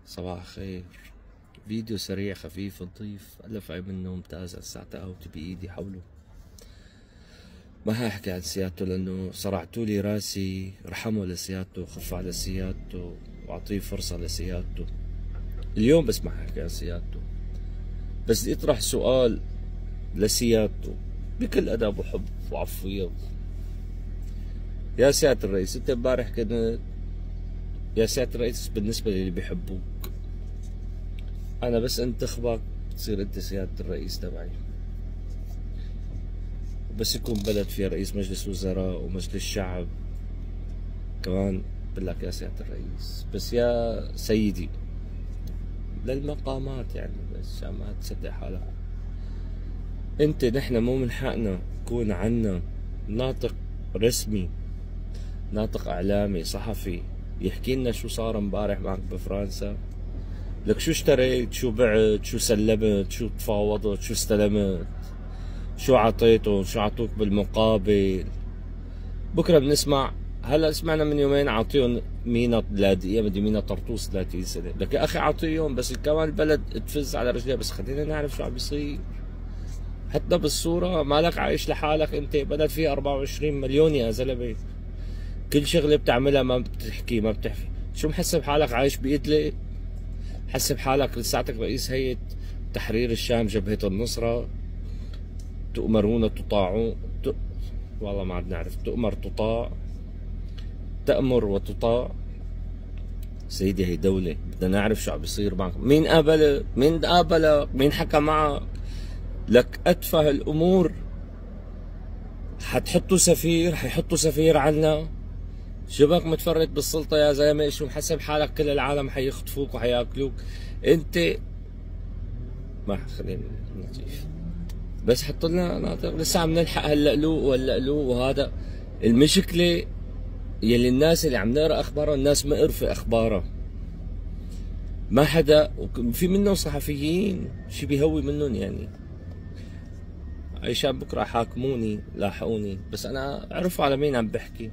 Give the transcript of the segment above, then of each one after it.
صباح الخير. فيديو سريع خفيف لطيف ألف عيب منه ممتاز. الساعة قهوتي بإيدي حوله. ما هحكي عن سيادته لأنه صرعتوا لي راسي. رحمه لسيادته، خف على سيادته وأعطيه فرصة لسيادته. اليوم بس ما ححكي عن سيادته، بس بدي أطرح سؤال لسيادته بكل أدب وحب وعفوية. يا سيادة الرئيس، أنت امبارح كنت يا سيادة الرئيس بالنسبة للي بيحبوك، أنا بس انتخبك بتصير أنت سيادة الرئيس تبعي. بس يكون بلد فيها رئيس مجلس وزراء ومجلس شعب كمان بقول لك يا سيادة الرئيس. بس يا سيدي للمقامات يعني، بس ما تصدق حالك انت. نحن مو من حقنا يكون عنا ناطق رسمي، ناطق اعلامي صحفي يحكي لنا شو صار امبارح معك بفرنسا؟ لك شو اشتريت، شو بعت، شو سلمت، شو تفاوضت، شو استلمت، شو عطيتهم، شو عطوك بالمقابل. بكره بنسمع، هلا سمعنا من يومين عاطيهم مينا لاذقيه، بدي مينا طرطوس 30 سنه. لك يا اخي عاطيهم، بس كمان البلد تفز على رجليها. بس خلينا نعرف شو عم بيصير. حتى بالصوره مالك عايش لحالك انت، بلد فيها 24 مليون يا زلمه. كل شغله بتعملها ما بتحكي ما بتحكي. شو محسب حالك عايش بإدلب؟ حسب حالك لساتك رئيس هيئة تحرير الشام جبهة النصرة. تؤمرون تطاعون والله ما عاد نعرف. تؤمر تطاع، تأمر وتطاع. سيدي هي دولة، بدنا نعرف شو عم بيصير معك. مين قابلك؟ مين قابلك؟ مين حكى معك؟ لك أتفه الأمور حتحطوا سفير، حيحطوا سفير عنا. شبك متفرد بالسلطة يا زلمة؟ شو محسب حالك كل العالم حيخطفوك وحياكلوك؟ انت ما خلينا نطيف. بس حط لنا ناطق لسه عم نلحق هاللقلوق واللقلوق. وهذا المشكلة يلي الناس اللي عم نقرا اخبارها، الناس مقرفة اخبارها. ما حدا، في منهم صحفيين شي بيهوي منهم يعني. عشان بكره حاكموني لاحقوني، بس انا عرفوا على مين عم بحكي.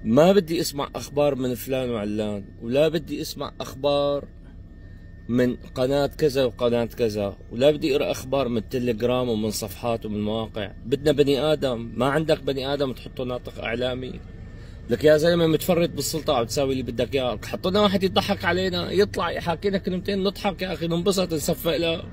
ما بدي اسمع اخبار من فلان وعلان، ولا بدي اسمع اخبار من قناة كذا وقناة كذا، ولا بدي اقرا اخبار من التليجرام ومن صفحات ومن مواقع. بدنا بني ادم. ما عندك بني ادم تحطه ناطق اعلامي؟ لك يا زلمه متفرد بالسلطه وعم تساوي اللي بدك اياه. حط لنا واحد يضحك علينا، يطلع يحاكينا كلمتين نضحك يا اخي، ننبسط نصفق له.